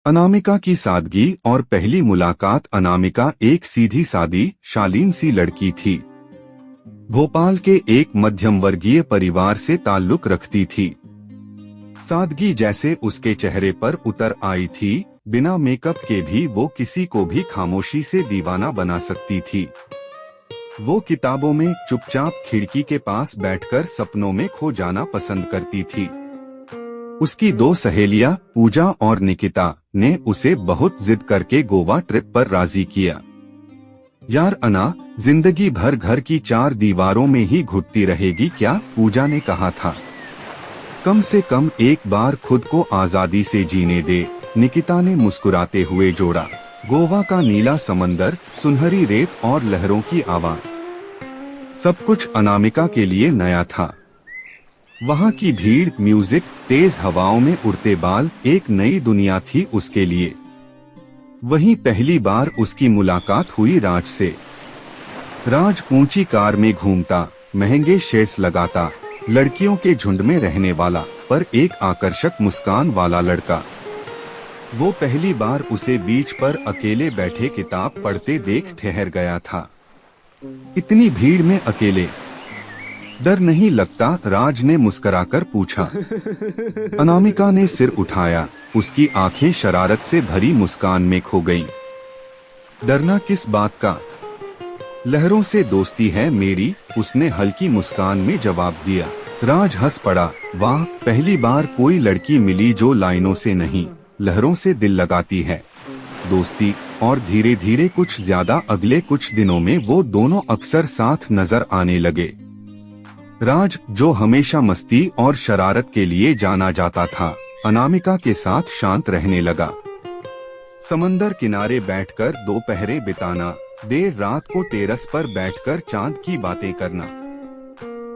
अनामिका की सादगी और पहली मुलाकात। अनामिका एक सीधी सादी शालीन सी लड़की थी। भोपाल के एक मध्यम वर्गीय परिवार से ताल्लुक रखती थी। सादगी जैसे उसके चेहरे पर उतर आई थी, बिना मेकअप के भी वो किसी को भी खामोशी से दीवाना बना सकती थी। वो किताबों में चुपचाप खिड़की के पास बैठकर सपनों में खो जाना पसंद करती थी। उसकी दो सहेलियां पूजा और निकिता ने उसे बहुत जिद करके गोवा ट्रिप पर राजी किया। यार अना, जिंदगी भर घर की चार दीवारों में ही घुटती रहेगी क्या? पूजा ने कहा था। कम से कम एक बार खुद को आजादी से जीने दे, निकिता ने मुस्कुराते हुए जोड़ा। गोवा का नीला समंदर, सुनहरी रेत और लहरों की आवाज, सब कुछ अनामिका के लिए नया था। वहाँ की भीड़, म्यूजिक, तेज हवाओं में उड़ते बाल, एक नई दुनिया थी उसके लिए। वहीं पहली बार उसकी मुलाकात हुई राज से। राज ऊंची कार में घूमता, महंगे शेड्स लगाता, लड़कियों के झुंड में रहने वाला, पर एक आकर्षक मुस्कान वाला लड़का। वो पहली बार उसे बीच पर अकेले बैठे किताब पढ़ते देख ठहर गया था। इतनी भीड़ में अकेले डर नहीं लगता? राज ने मुस्कुराकर पूछा। अनामिका ने सिर उठाया, उसकी आंखें शरारत से भरी मुस्कान में खो गईं। डरना किस बात का? लहरों से दोस्ती है मेरी, उसने हल्की मुस्कान में जवाब दिया। राज हंस पड़ा। वाह, पहली बार कोई लड़की मिली जो लाइनों से नहीं, लहरों से दिल लगाती है। दोस्ती और धीरे धीरे कुछ ज्यादा। अगले कुछ दिनों में वो दोनों अक्सर साथ नजर आने लगे। राज, जो हमेशा मस्ती और शरारत के लिए जाना जाता था, अनामिका के साथ शांत रहने लगा। समंदर किनारे बैठकर दोपहरें बिताना, देर रात को टेरेस पर बैठकर चांद की बातें करना।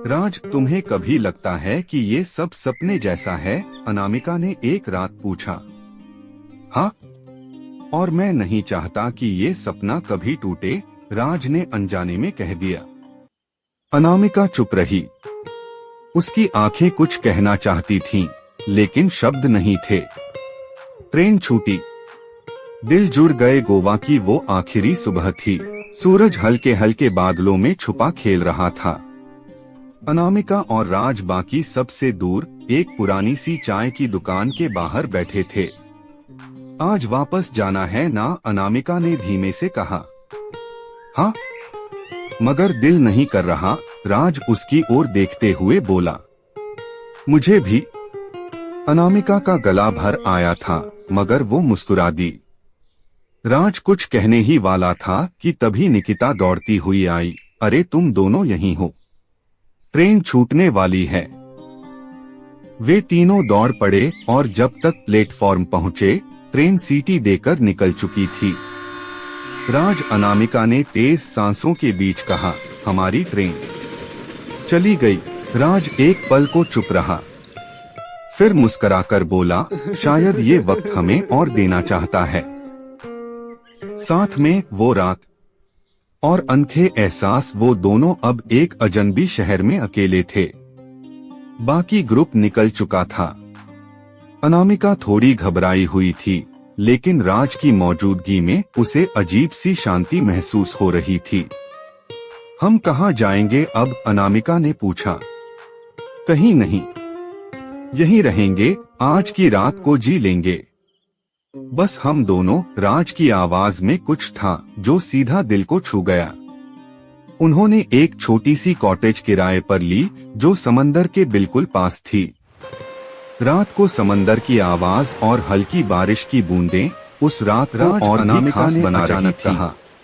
राज, तुम्हें कभी लगता है कि ये सब सपने जैसा है? अनामिका ने एक रात पूछा। हाँ, और मैं नहीं चाहता कि ये सपना कभी टूटे, राज ने अनजाने में कह दिया। अनामिका चुप रही। उसकी आंखें कुछ कहना चाहती थीं, लेकिन शब्द नहीं थे। ट्रेन छूटी, दिल जुड़ गए। गोवा की वो आखिरी सुबह थी। सूरज हल्के हल्के बादलों में छुपा खेल रहा था। अनामिका और राज बाकी सबसे दूर एक पुरानी सी चाय की दुकान के बाहर बैठे थे। आज वापस जाना है ना? अनामिका ने धीमे से कहा। हाँ, मगर दिल नहीं कर रहा, राज उसकी ओर देखते हुए बोला। मुझे भी। अनामिका का गला भर आया था, मगर वो मुस्कुरा दी। राज कुछ कहने ही वाला था कि तभी निकिता दौड़ती हुई आई। अरे, तुम दोनों यहीं हो, ट्रेन छूटने वाली है। वे तीनों दौड़ पड़े और जब तक प्लेटफॉर्म पहुंचे, ट्रेन सीटी देकर निकल चुकी थी। राज, अनामिका ने तेज सांसों के बीच कहा, हमारी ट्रेन चली गई। राज एक पल को चुप रहा, फिर मुस्कुराकर बोला, शायद ये वक्त हमें और देना चाहता है। साथ में वो रात और अनखे एहसास। वो दोनों अब एक अजनबी शहर में अकेले थे। बाकी ग्रुप निकल चुका था। अनामिका थोड़ी घबराई हुई थी, लेकिन राज की मौजूदगी में उसे अजीब सी शांति महसूस हो रही थी। हम कहाँ जाएंगे अब? अनामिका ने पूछा। कहीं नहीं, यहीं रहेंगे, आज की रात को जी लेंगे, बस हम दोनों। राज की आवाज में कुछ था जो सीधा दिल को छू गया। उन्होंने एक छोटी सी कॉटेज किराए पर ली, जो समंदर के बिल्कुल पास थी। रात को समंदर की आवाज और हल्की बारिश की बूंदें उस रात को और भी खास बना रही थी।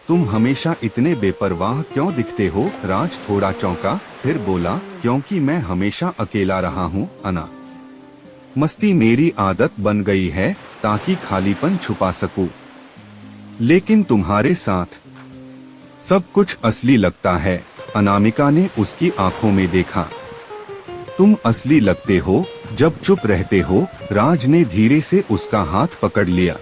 तुम हमेशा इतने बेपरवाह क्यों दिखते हो? राज थोड़ा चौंका, फिर बोला, क्योंकि मैं हमेशा अकेला रहा हूँ अना। मस्ती मेरी आदत बन गई है, ताकि खालीपन छुपा सकूं। लेकिन तुम्हारे साथ सब कुछ असली लगता है। अनामिका ने उसकी आंखों में देखा। तुम असली लगते हो जब चुप रहते हो। राज ने धीरे से उसका हाथ पकड़ लिया।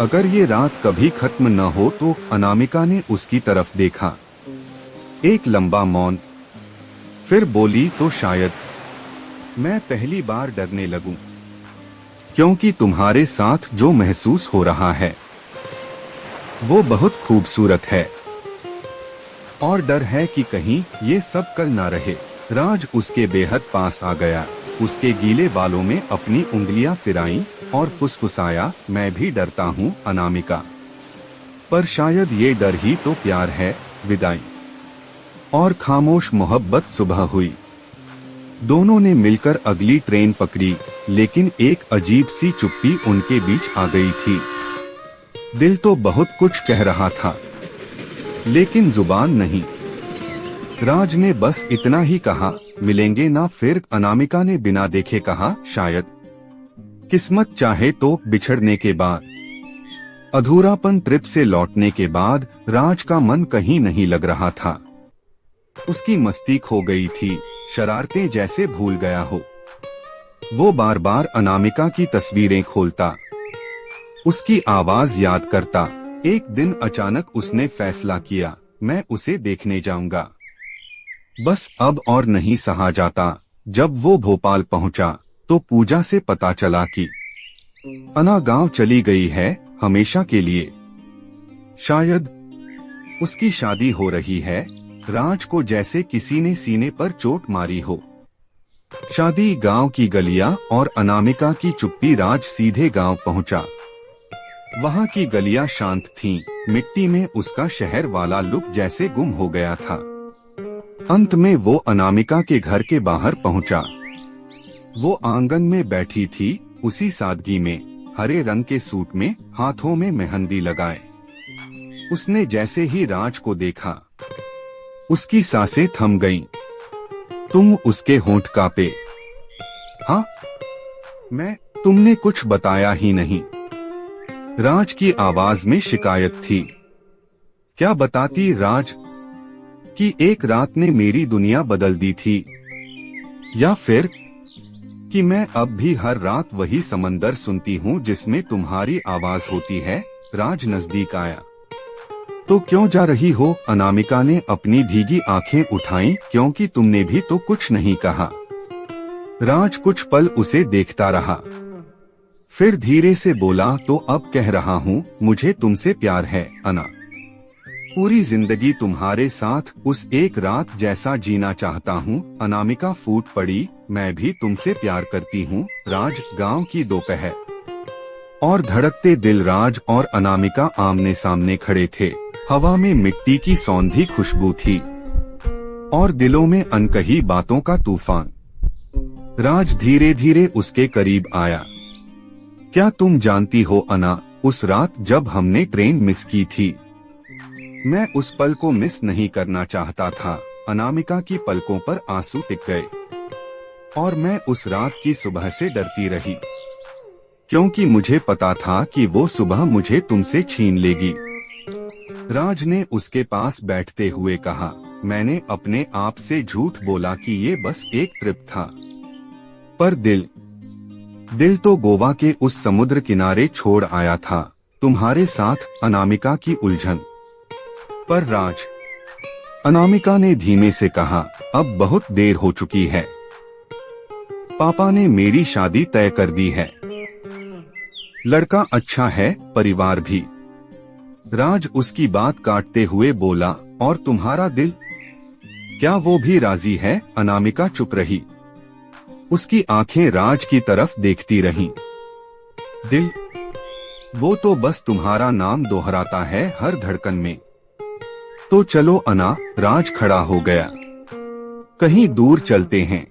अगर ये रात कभी खत्म न हो तो? अनामिका ने उसकी तरफ देखा। एक लंबा मौन, फिर बोली, तो शायद मैं पहली बार डरने लगूं। क्योंकि तुम्हारे साथ जो महसूस हो रहा है वो बहुत खूबसूरत है, और डर है कि कहीं ये सब कल ना रहे। राज उसके बेहद पास आ गया, उसके गीले बालों में अपनी उंगलियां फिराईं और फुसफुसाया, मैं भी डरता हूँ अनामिका, पर शायद ये डर ही तो प्यार है। विदाई। और खामोश मोहब्बत सुबह हुई। दोनों ने मिलकर अगली ट्रेन पकड़ी, लेकिन एक अजीब सी चुप्पी उनके बीच आ गई थी। दिल तो बहुत कुछ कह रहा था, लेकिन जुबान नहीं। राज ने बस इतना ही कहा, मिलेंगे ना फिर। अनामिका ने बिना देखे कहा, शायद किस्मत चाहे तो बिछड़ने के बाद। अधूरापन ट्रिप से लौटने के बाद राज का मन कहीं नहीं लग रहा था। उसकी मस्ती खो गई थी, शरारतें जैसे भूल गया हो। वो बार बार अनामिका की तस्वीरें खोलता, उसकी आवाज याद करता। एक दिन अचानक उसने फैसला किया, मैं उसे देखने जाऊंगा। बस अब और नहीं सहा जाता। जब वो भोपाल पहुंचा तो पूजा से पता चला कि अना गांव चली गई है, हमेशा के लिए। शायद उसकी शादी हो रही है। राज को जैसे किसी ने सीने पर चोट मारी हो। शादी, गांव की गलियां और अनामिका की चुप्पी। राज सीधे गांव पहुंचा। वहां की गलियां शांत थीं, मिट्टी में उसका शहर वाला लुक जैसे गुम हो गया था। अंत में वो अनामिका के घर के बाहर पहुंचा। वो आंगन में बैठी थी, उसी सादगी में, हरे रंग के सूट में, हाथों में मेहंदी लगाए। उसने जैसे ही राज को देखा, उसकी सांसें थम गईं। तुम? उसके होंठ कांपे। हाँ, मैं। तुमने कुछ बताया ही नहीं। राज की आवाज में शिकायत थी। क्या बताती राज? कि एक रात ने मेरी दुनिया बदल दी थी, या फिर कि मैं अब भी हर रात वही समंदर सुनती हूँ जिसमें तुम्हारी आवाज होती है। राज नजदीक आया। तो क्यों जा रही हो? अनामिका ने अपनी भीगी आंखें उठाईं, क्योंकि तुमने भी तो कुछ नहीं कहा। राज कुछ पल उसे देखता रहा, फिर धीरे से बोला, तो अब कह रहा हूँ, मुझे तुमसे प्यार है अना। पूरी जिंदगी तुम्हारे साथ उस एक रात जैसा जीना चाहता हूँ। अनामिका फूट पड़ी, मैं भी तुमसे प्यार करती हूँ। राज। गांव की दोपहर और धड़कते दिल। राज और अनामिका आमने सामने खड़े थे। हवा में मिट्टी की सौंधी खुशबू थी और दिलों में अनकही बातों का तूफान। राज धीरे धीरे उसके करीब आया। क्या तुम जानती हो अना, उस रात जब हमने ट्रेन मिस की थी, मैं उस पल को मिस नहीं करना चाहता था। अनामिका की पलकों पर आंसू टिक गए। और मैं उस रात की सुबह से डरती रही, क्योंकि मुझे पता था कि वो सुबह मुझे तुमसे छीन लेगी। राज ने उसके पास बैठते हुए कहा, मैंने अपने आप से झूठ बोला कि ये बस एक ट्रिप था, पर दिल तो गोवा के उस समुद्र किनारे छोड़ आया था, तुम्हारे साथ। अनामिका की उलझन पर राज। अनामिका ने धीमे से कहा, अब बहुत देर हो चुकी है। पापा ने मेरी शादी तय कर दी है। लड़का अच्छा है, परिवार भी। राज उसकी बात काटते हुए बोला, और तुम्हारा दिल, क्या वो भी राजी है? अनामिका चुप रही। उसकी आंखें राज की तरफ देखती रहीं। दिल? वो तो बस तुम्हारा नाम दोहराता है हर धड़कन में। तो चलो अना। राज खड़ा हो गया। कहीं दूर चलते हैं,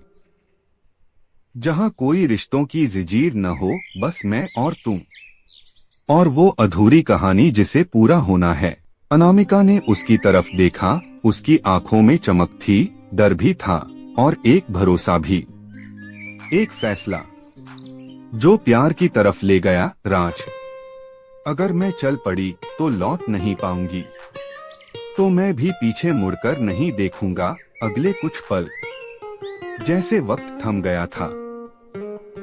जहां कोई रिश्तों की जंजीर न हो, बस मैं और तुम, और वो अधूरी कहानी जिसे पूरा होना है। अनामिका ने उसकी तरफ देखा। उसकी आंखों में चमक थी, डर भी था, और एक भरोसा भी। एक फैसला जो प्यार की तरफ ले गया। राज, अगर मैं चल पड़ी तो लौट नहीं पाऊंगी, तो मैं भी पीछे मुड़कर नहीं देखूंगा। अगले कुछ पल जैसे वक्त थम गया था।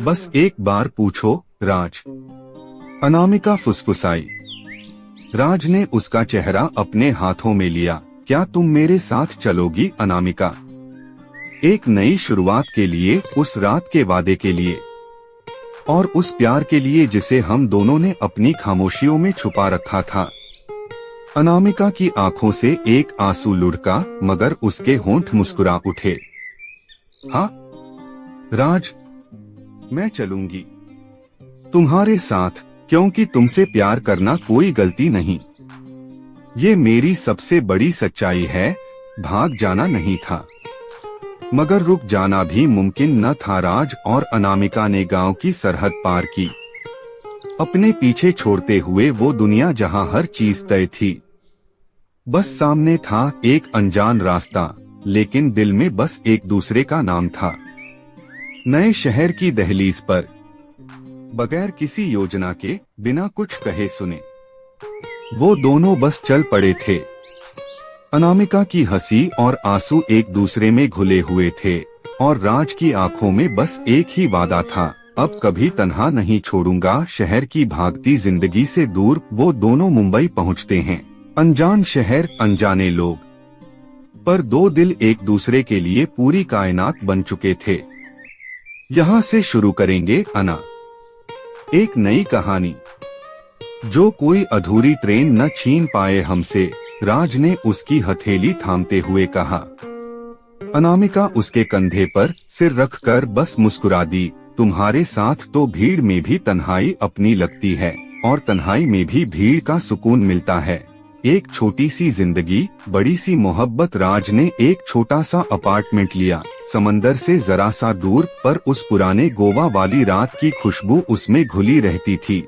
बस एक बार पूछो राज, अनामिका फुसफुसाई। राज ने उसका चेहरा अपने हाथों में लिया। क्या तुम मेरे साथ चलोगी अनामिका? एक नई शुरुआत के लिए, उस रात के वादे के लिए। और उस प्यार के लिए जिसे हम दोनों ने अपनी खामोशियों में छुपा रखा था। अनामिका की आंखों से एक आंसू लुढ़का, मगर उसके होंठ मुस्कुरा उठे। हाँ राज, मैं चलूंगी तुम्हारे साथ, क्योंकि तुमसे प्यार करना कोई गलती नहीं। ये मेरी सबसे बड़ी सच्चाई है। भाग जाना नहीं था, मगर रुक जाना भी मुमकिन न था। राज और अनामिका ने गांव की सरहद पार की, अपने पीछे छोड़ते हुए वो दुनिया जहां हर चीज तय थी। बस सामने था एक अनजान रास्ता, लेकिन दिल में बस एक दूसरे का नाम था। नए शहर की दहलीज पर, बगैर किसी योजना के, बिना कुछ कहे सुने, वो दोनों बस चल पड़े थे। अनामिका की हंसी और आंसू एक दूसरे में घुले हुए थे, और राज की आंखों में बस एक ही वादा था, अब कभी तन्हा नहीं छोड़ूंगा। शहर की भागती जिंदगी से दूर वो दोनों मुंबई पहुंचते हैं। अनजान शहर, अनजाने लोग, पर दो दिल एक दूसरे के लिए पूरी कायनात बन चुके थे। यहाँ से शुरू करेंगे अना, एक नई कहानी। जो कोई अधूरी ट्रेन न छीन पाए हमसे, राज ने उसकी हथेली थामते हुए कहा। अनामिका उसके कंधे पर सिर रखकर बस मुस्कुरा दी। तुम्हारे साथ तो भीड़ में भी तन्हाई अपनी लगती है, और तन्हाई में भी भीड़ का सुकून मिलता है। एक छोटी सी जिंदगी, बड़ी सी मोहब्बत। राज ने एक छोटा सा अपार्टमेंट लिया, समंदर से जरा सा दूर, पर उस पुराने गोवा वाली रात की खुशबू उसमें घुली रहती थी।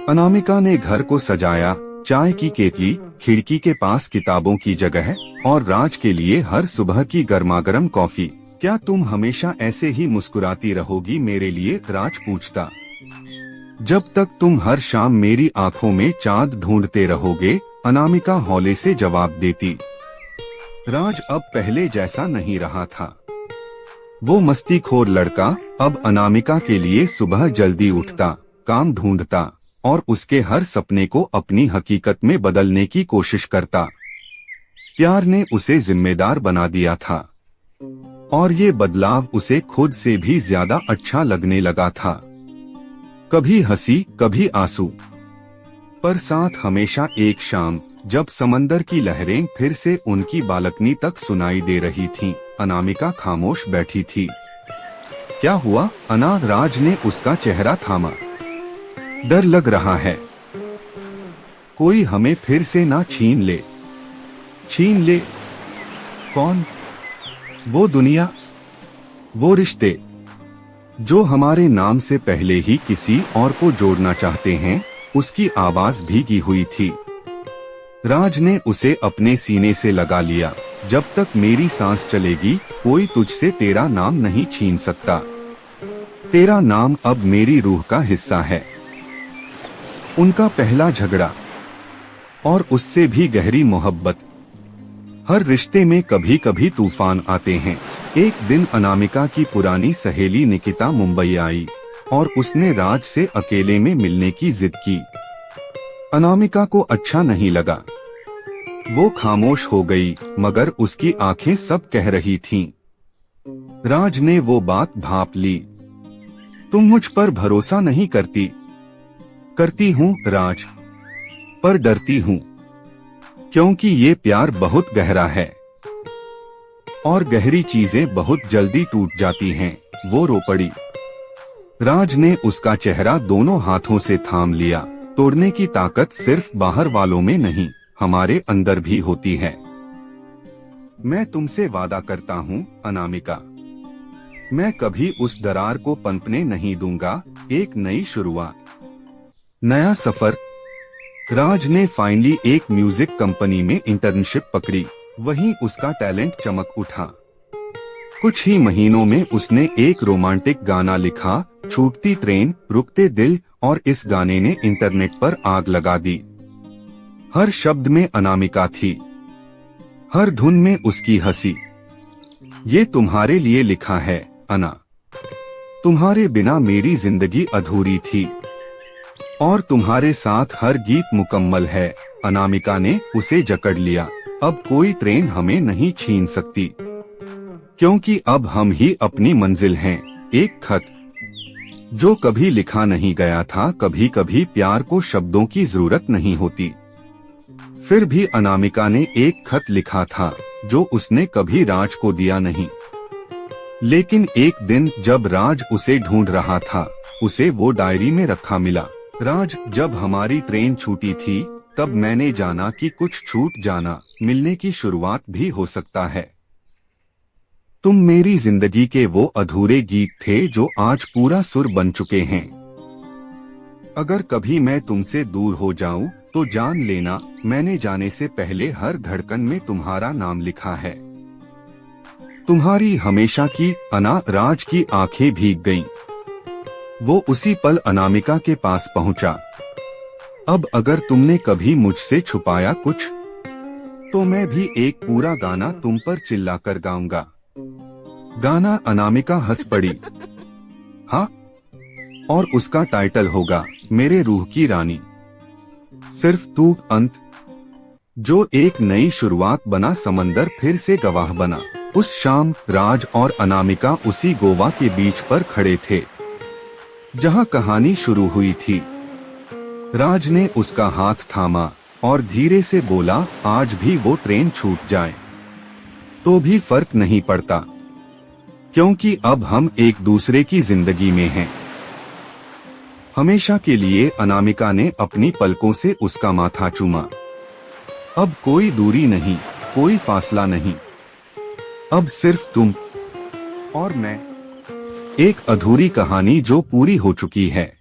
अनामिका ने घर को सजाया, चाय की केतली, खिड़की के पास किताबों की जगह, और राज के लिए हर सुबह की गर्मागर्म कॉफी। क्या तुम हमेशा ऐसे ही मुस्कुराती रहोगी मेरे लिए? राज पूछता। जब तक तुम हर शाम मेरी आंखों में चांद ढूंढते रहोगे, अनामिका हौले से जवाब देती। राज अब पहले जैसा नहीं रहा था। वो मस्तीखोर लड़का अब अनामिका के लिए सुबह जल्दी उठता, काम ढूंढता, और उसके हर सपने को अपनी हकीकत में बदलने की कोशिश करता। प्यार ने उसे जिम्मेदार बना दिया था, और ये बदलाव उसे खुद से भी ज्यादा अच्छा लगने लगा था। कभी हंसी, कभी आंसू, पर साथ हमेशा एक शाम, जब समंदर की लहरें फिर से उनकी बालकनी तक सुनाई दे रही थीं। अनामिका खामोश बैठी थी। क्या हुआ अना? राज ने उसका चेहरा थामा। डर लग रहा है, कोई हमें फिर से ना छीन ले। छीन ले? कौन? वो दुनिया, वो रिश्ते जो हमारे नाम से पहले ही किसी और को जोड़ना चाहते हैं। उसकी आवाज भीगी हुई थी। राज ने उसे अपने सीने से लगा लिया। जब तक मेरी सांस चलेगी, कोई तुझसे तेरा नाम नहीं छीन सकता। तेरा नाम अब मेरी रूह का हिस्सा है। उनका पहला झगड़ा, और उससे भी गहरी मोहब्बत। हर रिश्ते में कभी कभी तूफान आते हैं। एक दिन अनामिका की पुरानी सहेली निकिता मुंबई आई, और उसने राज से अकेले में मिलने की जिद की। अनामिका को अच्छा नहीं लगा। वो खामोश हो गई, मगर उसकी आंखें सब कह रही थीं। राज ने वो बात भांप ली। तुम मुझ पर भरोसा नहीं करती। करती हूँ राज, पर डरती हूँ, क्योंकि ये प्यार बहुत गहरा है, और गहरी चीजें बहुत जल्दी टूट जाती हैं। वो रो पड़ी। राज ने उसका चेहरा दोनों हाथों से थाम लिया। तोड़ने की ताकत सिर्फ बाहर वालों में नहीं, हमारे अंदर भी होती है। मैं तुमसे वादा करता हूँ अनामिका, मैं कभी उस दरार को पनपने नहीं दूंगा। एक नई शुरुआत, नया सफर। राज ने फाइनली एक म्यूजिक कंपनी में इंटर्नशिप पकड़ी। वहीं उसका टैलेंट चमक उठा। कुछ ही महीनों में उसने एक रोमांटिक गाना लिखा, छूटती ट्रेन, रुकते दिल, और इस गाने ने इंटरनेट पर आग लगा दी। हर शब्द में अनामिका थी, हर धुन में उसकी हंसी। ये तुम्हारे लिए लिखा है अना, तुम्हारे बिना मेरी जिंदगी अधूरी थी, और तुम्हारे साथ हर गीत मुकम्मल है। अनामिका ने उसे जकड़ लिया। अब कोई ट्रेन हमें नहीं छीन सकती, क्योंकि अब हम ही अपनी मंजिल हैं। एक खत, जो कभी लिखा नहीं गया था। कभी कभी प्यार को शब्दों की जरूरत नहीं होती। फिर भी अनामिका ने एक खत लिखा था जो उसने कभी राज को दिया नहीं। लेकिन एक दिन जब राज उसे ढूंढ रहा था, उसे वो डायरी में रखा मिला। राज, जब हमारी ट्रेन छूटी थी तब मैंने जाना कि कुछ छूट जाना मिलने की शुरुआत भी हो सकता है। तुम मेरी जिंदगी के वो अधूरे गीत थे जो आज पूरा सुर बन चुके हैं। अगर कभी मैं तुमसे दूर हो जाऊं तो जान लेना, मैंने जाने से पहले हर धड़कन में तुम्हारा नाम लिखा है। तुम्हारी हमेशा की अना। राज की आंखें भीग गईं। वो उसी पल अनामिका के पास पहुंचा। अब अगर तुमने कभी मुझसे छुपाया कुछ, तो मैं भी एक पूरा गाना तुम पर चिल्लाकर गाऊंगा। गाना? अनामिका हंस पड़ी। हाँ, और उसका टाइटल होगा मेरे रूह की रानी, सिर्फ तू। अंत जो एक नई शुरुआत बना, समंदर फिर से गवाह बना। उस शाम राज और अनामिका उसी गोवा के बीच पर खड़े थे जहां कहानी शुरू हुई थी। राज ने उसका हाथ थामा और धीरे से बोला, आज भी वो ट्रेन छूट जाए तो भी फर्क नहीं पड़ता, क्योंकि अब हम एक दूसरे की जिंदगी में हैं। हमेशा के लिए। अनामिका ने अपनी पलकों से उसका माथा चूमा। अब कोई दूरी नहीं, कोई फासला नहीं, अब सिर्फ तुम और मैं। एक अधूरी कहानी जो पूरी हो चुकी है।